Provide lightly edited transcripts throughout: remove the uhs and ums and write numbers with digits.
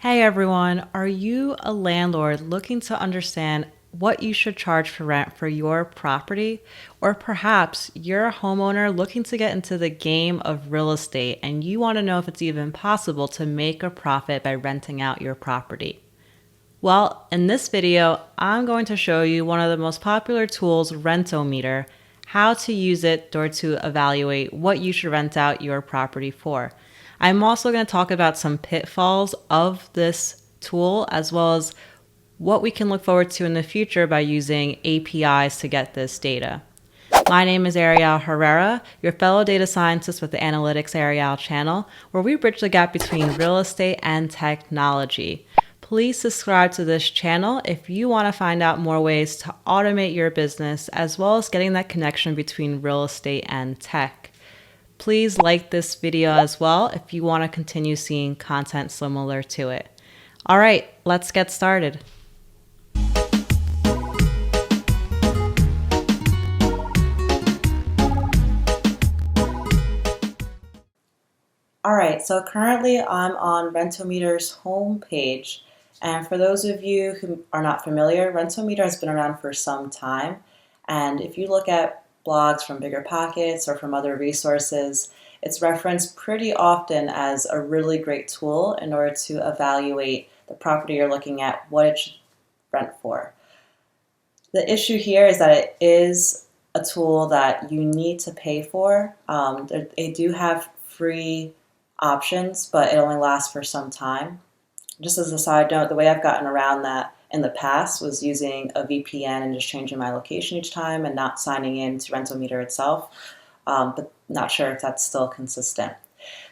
Hey everyone, are you a landlord looking to understand what you should charge for rent for your property? Or perhaps you're a homeowner looking to get into the game of real estate and you want to know if it's even possible to make a profit by renting out your property. Well, in this video, I'm going to show you one of the most popular tools, Rentometer, how to use it or to evaluate what you should rent out your property for. I'm also going to talk about some pitfalls of this tool as well as what we can look forward to in the future by using APIs to get this data. My name is Ariel Herrera, your fellow data scientist with the AnalyticsAriel channel, where we bridge the gap between real estate and technology. Please subscribe to this channel if you want to find out more ways to automate your business as well as getting that connection between real estate and tech. Please like this video as well if you want to continue seeing content similar to it. All right, let's get started. All right, so currently I'm on Rentometer's homepage. And for those of you who are not familiar, Rentometer has been around for some time. And if you look at blogs from Bigger Pockets or from other resources, it's referenced pretty often as a really great tool in order to evaluate the property you're looking at, what it should rent for. The issue here is that it is a tool that you need to pay for. They do have free options, but it only lasts for some time. Just as a side note, the way I've gotten around that in the past was using a VPN and just changing my location each time and not signing in to Rentometer itself, but not sure if that's still consistent.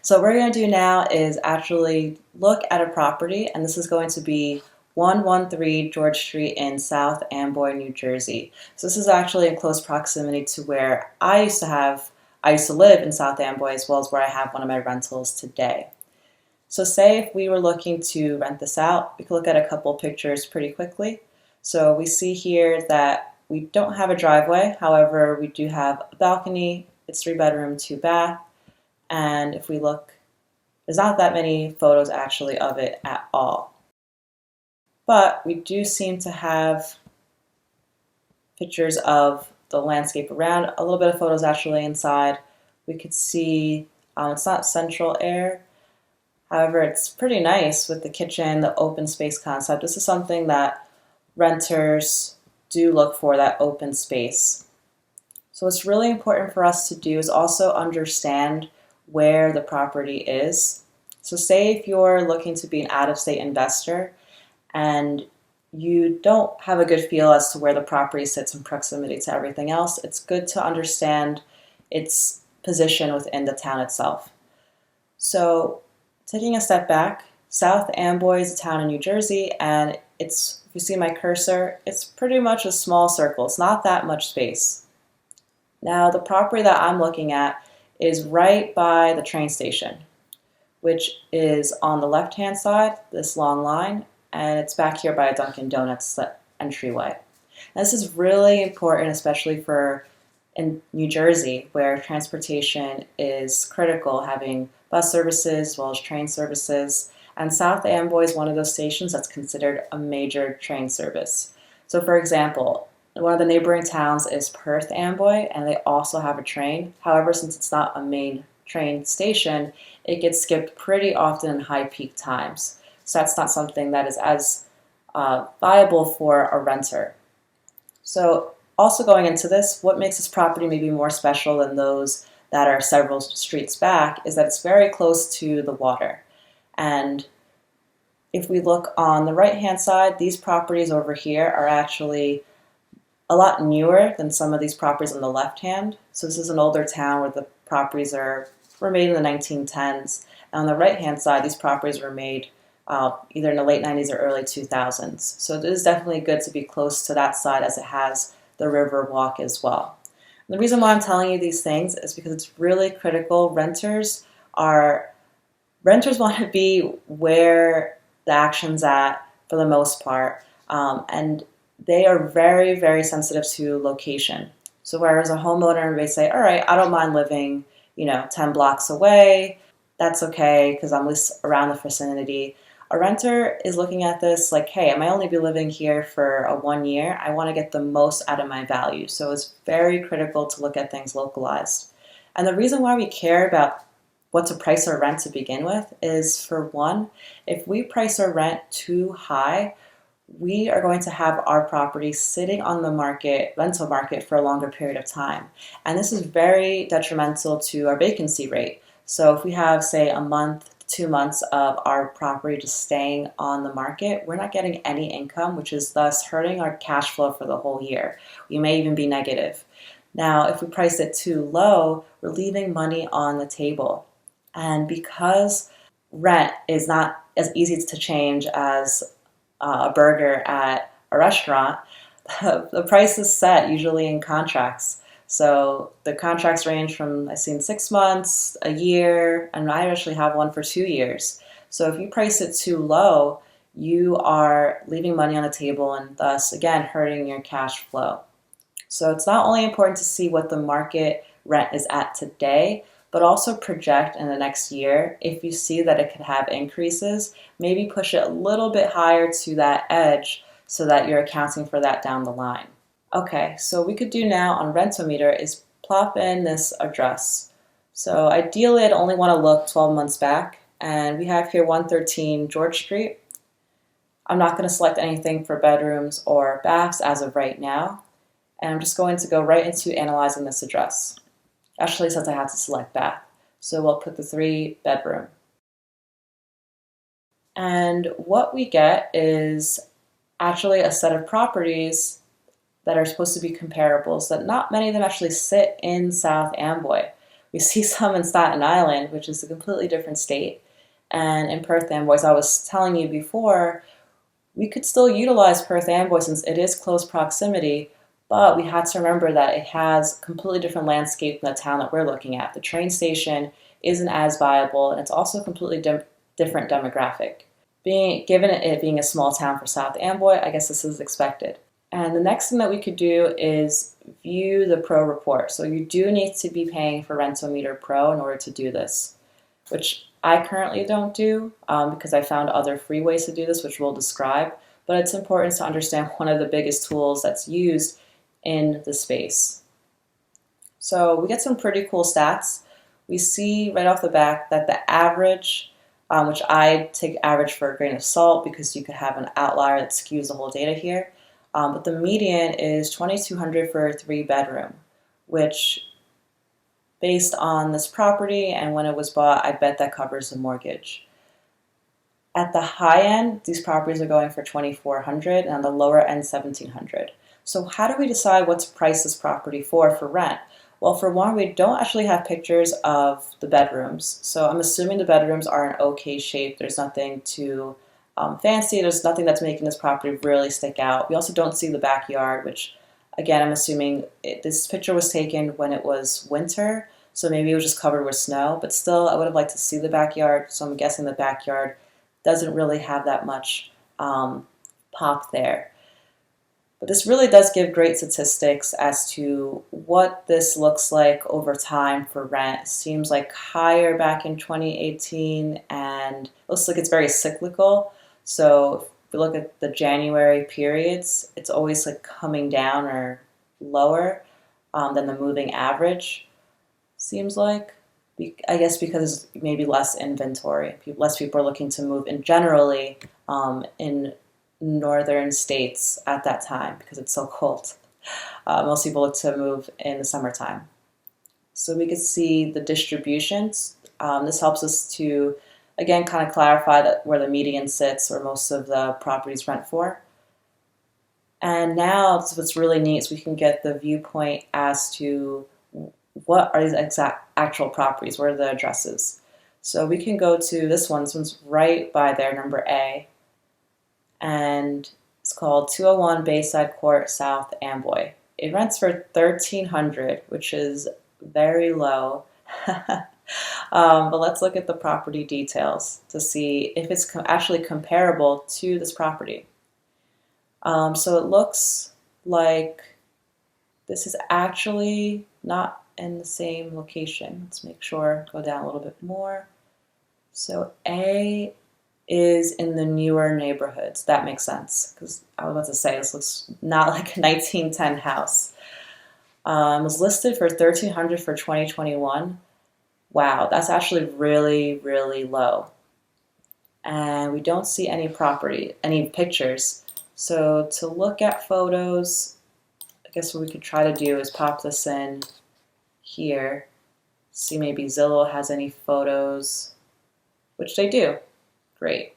So what we're going to do now is actually look at a property, and this is going to be 113 George Street in South Amboy, New Jersey. So this is actually in close proximity to where I used to live in South Amboy, as well as where I have one of my rentals today. So say if we were looking to rent this out, we could look at a couple pictures pretty quickly. So we see here that we don't have a driveway. However, we do have a balcony. It's 3-bedroom, 2-bath. And if we look, there's not that many photos actually of it at all. But we do seem to have pictures of the landscape around, a little bit of photos actually inside. We could see it's not central air. However, it's pretty nice with the kitchen, the open space concept. This is something that renters do look for, that open space. So what's really important for us to do is also understand where the property is. So say if you're looking to be an out-of-state investor and you don't have a good feel as to where the property sits in proximity to everything else, it's good to understand its position within the town itself. So taking a step back, South Amboy is a town in New Jersey, and if you see my cursor, it's pretty much a small circle. It's not that much space. Now, the property that I'm looking at is right by the train station, which is on the left-hand side, this long line, and it's back here by a Dunkin' Donuts entryway. Now, this is really important, especially in New Jersey, where transportation is critical, having bus services as well as train services. And South Amboy is one of those stations that's considered a major train service. So for example, one of the neighboring towns is Perth Amboy, and they also have a train. However, since it's not a main train station, it gets skipped pretty often in high peak times. So that's not something that is as viable for a renter. So also going into this, what makes this property maybe more special than those that are several streets back is that it's very close to the water. And if we look on the right-hand side, these properties over here are actually a lot newer than some of these properties on the left hand. So this is an older town where the properties were made in the 1910s. And on the right-hand side, these properties were made either in the late 90s or early 2000s. So it is definitely good to be close to that side as it has the river walk as well. And the reason why I'm telling you these things is because it's really critical. Renters want to be where the action's at for the most part, and they are very, very sensitive to location. So whereas a homeowner may say, all right, I don't mind living, 10 blocks away, that's okay because I'm at least around the vicinity. A renter is looking at this like, hey, I might only be living here for 1 year. I want to get the most out of my value. So it's very critical to look at things localized. And the reason why we care about what to price our rent to begin with is, for one, if we price our rent too high, we are going to have our property sitting on the market, rental market, for a longer period of time. And this is very detrimental to our vacancy rate. So if we have, say, a month, 2 months of our property just staying on the market, we're not getting any income, which is thus hurting our cash flow for the whole year. We may even be negative. Now, if we price it too low, we're leaving money on the table. And because rent is not as easy to change as a burger at a restaurant, the price is set usually in contracts. So the contracts range from, I've seen 6 months, a year, and I actually have one for 2 years. So if you price it too low, you are leaving money on the table and thus, again, hurting your cash flow. So it's not only important to see what the market rent is at today, but also project in the next year. If you see that it could have increases, maybe push it a little bit higher to that edge so that you're accounting for that down the line. Okay, so what we could do now on Rentometer is plop in this address. So ideally, I'd only want to look 12 months back, and we have here 113 George Street. I'm not going to select anything for bedrooms or baths as of right now, and I'm just going to go right into analyzing this address. Actually, since I had to select bath, so we'll put the 3-bedroom. And what we get is actually a set of properties that are supposed to be comparables, that not many of them actually sit in South Amboy. We see some in Staten Island, which is a completely different state, and in Perth Amboy, as I was telling you before, we could still utilize Perth Amboy since it is close proximity, but we had to remember that it has a completely different landscape than the town that we're looking at. The train station isn't as viable, and it's also a completely different demographic. Given it being a small town for South Amboy, I guess this is expected. And the next thing that we could do is view the Pro report. So you do need to be paying for Rentometer Pro in order to do this, which I currently don't do because I found other free ways to do this, which we'll describe. But it's important to understand one of the biggest tools that's used in the space. So we get some pretty cool stats. We see right off the bat that the average, which I take average for a grain of salt because you could have an outlier that skews the whole data here, but the median is $2,200 for a 3-bedroom, which based on this property and when it was bought, I bet that covers the mortgage. At the high end, these properties are going for $2,400, and on the lower end, $1,700. So how do we decide what to price this property for rent? Well, for one, we don't actually have pictures of the bedrooms. So I'm assuming the bedrooms are in okay shape. There's nothing too fancy. There's nothing that's making this property really stick out. We also don't see the backyard, which, again, I'm assuming this picture was taken when it was winter. So maybe it was just covered with snow. But still, I would have liked to see the backyard. So I'm guessing the backyard doesn't really have that much pop there. But this really does give great statistics as to what this looks like over time for rent. It seems like higher back in 2018, and it looks like it's very cyclical. So if we look at the January periods, it's always like coming down or lower than the moving average, seems like. I guess because maybe less inventory. Less people are looking to move in generally in northern states at that time because it's so cold. Most people look to move in the summertime. So we could see the distributions. This helps us to, again, kind of clarify that where the median sits or most of the properties rent for. And now what's really neat is we can get the viewpoint as to what are these actual properties, what are the addresses. So we can go to this one. This one's right by there, number A. And it's called 201 Bayside Court, South Amboy. It rents for $1,300, which is very low. But let's look at the property details to see if it's actually comparable to this property. So it looks like this is actually not in the same location. Let's make sure, go down a little bit more. So A is in the newer neighborhoods. That makes sense, because I was about to say this looks not like a 1910 house. It was listed for $1,300 for 2021. Wow, that's actually really, really low. And we don't see any pictures. So to look at photos, I guess what we could try to do is pop this in here, see maybe Zillow has any photos, which they do. Great.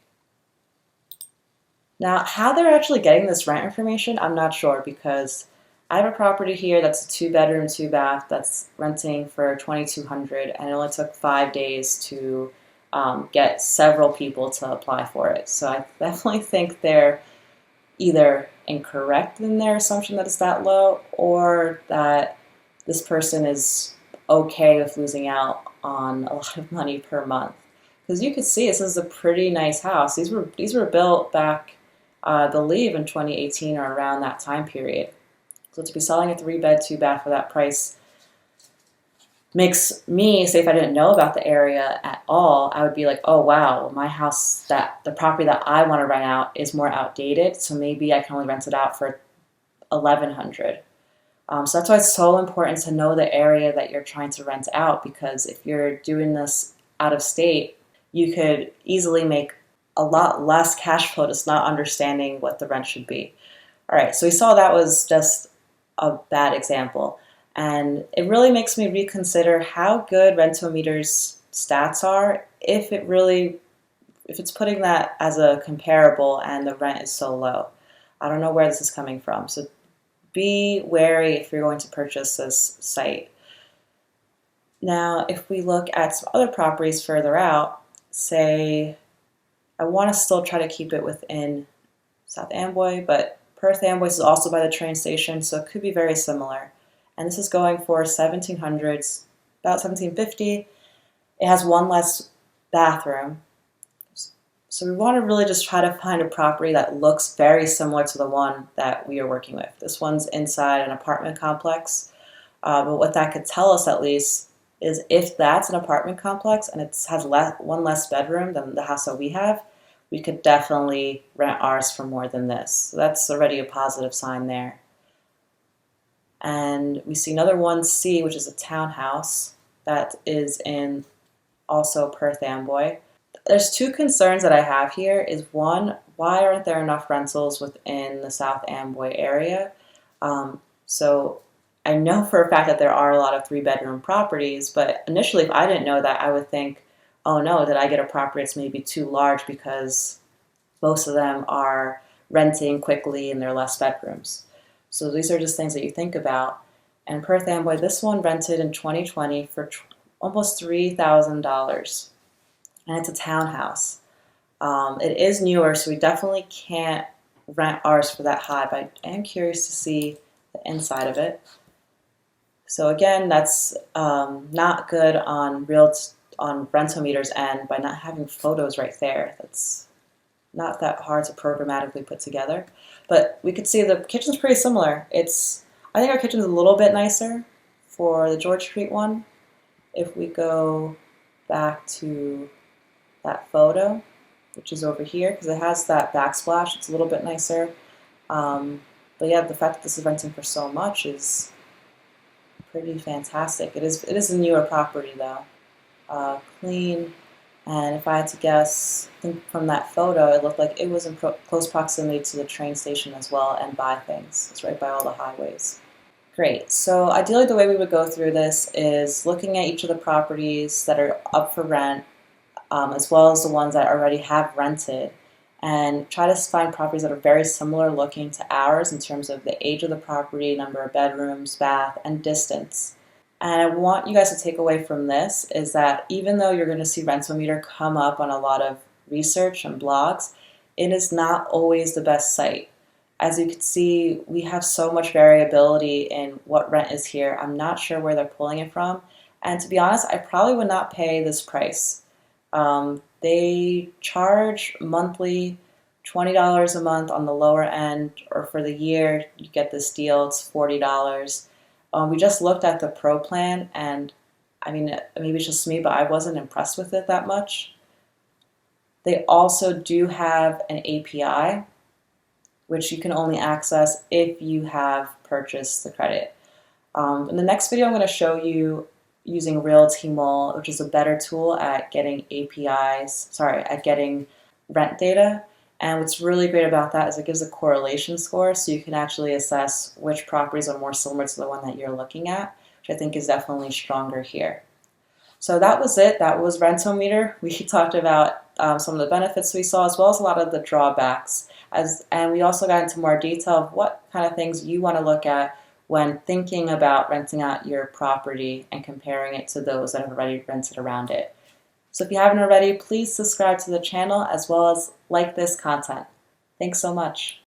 Now, how they're actually getting this rent information, I'm not sure, because I have a property here that's a 2-bedroom, 2-bath that's renting for $2,200, and it only took 5 days to get several people to apply for it. So I definitely think they're either incorrect in their assumption that it's that low, or that this person is okay with losing out on a lot of money per month. Because you can see this is a pretty nice house. These were built back, I believe, in 2018 or around that time period. So to be selling a 3-bed, 2-bath for that price makes me, say if I didn't know about the area at all, I would be like, oh wow, my house, the property that I want to rent out is more outdated, so maybe I can only rent it out for $1,100. So that's why it's so important to know the area that you're trying to rent out, because if you're doing this out of state, you could easily make a lot less cash flow just not understanding what the rent should be. All right, so we saw that was just a bad example. And it really makes me reconsider how good Rentometer's stats are if it's putting that as a comparable and the rent is so low. I don't know where this is coming from. So be wary if you're going to purchase this site. Now, if we look at some other properties further out, say I want to still try to keep it within South Amboy, but Perth Amboy is also by the train station, so it could be very similar. And this is going for $1,700, about $1,750. It has one less bathroom. So we want to really just try to find a property that looks very similar to the one that we are working with. This one's inside an apartment complex, but what that could tell us at least is if that's an apartment complex and it has one less bedroom than the house that we have, we could definitely rent ours for more than this. So that's already a positive sign there. And we see another 1C, which is a townhouse that is in also Perth Amboy. There's two concerns that I have here. Is one, why aren't there enough rentals within the South Amboy area? So I know for a fact that there are a lot of 3-bedroom properties, but initially if I didn't know that, I would think, oh no, did I get a property that's maybe too large because most of them are renting quickly and they're less bedrooms. So these are just things that you think about. And Perth Amboy, this one rented in 2020 for almost $3,000. And it's a townhouse. It is newer, so we definitely can't rent ours for that high, but I am curious to see the inside of it. So again, that's not good on Rentometer's end by not having photos right there. That's not that hard to programmatically put together. But we could see the kitchen's pretty similar. I think our kitchen's a little bit nicer for the George Street one. If we go back to that photo, which is over here, because it has that backsplash, it's a little bit nicer. But yeah, the fact that this is renting for so much is pretty fantastic. It is a newer property though. Clean. And if I had to guess, I think from that photo, it looked like it was in close proximity to the train station as well and by things. It's right by all the highways. Great. So ideally the way we would go through this is looking at each of the properties that are up for rent, as well as the ones that already have rented, and try to find properties that are very similar looking to ours in terms of the age of the property, number of bedrooms, bath, and distance. And I want you guys to take away from this is that even though you're going to see Rentometer come up on a lot of research and blogs, it is not always the best site. As you can see, we have so much variability in what rent is here. I'm not sure where they're pulling it from. And to be honest, I probably would not pay this price. They charge monthly $20 a month on the lower end, or for the year, you get this deal, it's $40. We just looked at the Pro plan, and I mean, maybe it's just me, but I wasn't impressed with it that much. They also do have an API, which you can only access if you have purchased the credit. In the next video, I'm going to show you using Realtimol, which is a better tool at getting at getting rent data. And what's really great about that is it gives a correlation score, so you can actually assess which properties are more similar to the one that you're looking at, which I think is definitely stronger here. So that was it. That was Rentometer. We talked about some of the benefits we saw, as well as a lot of the drawbacks. And we also got into more detail of what kind of things you want to look at when thinking about renting out your property and comparing it to those that have already rented around it. So if you haven't already, please subscribe to the channel as well as like this content. Thanks so much.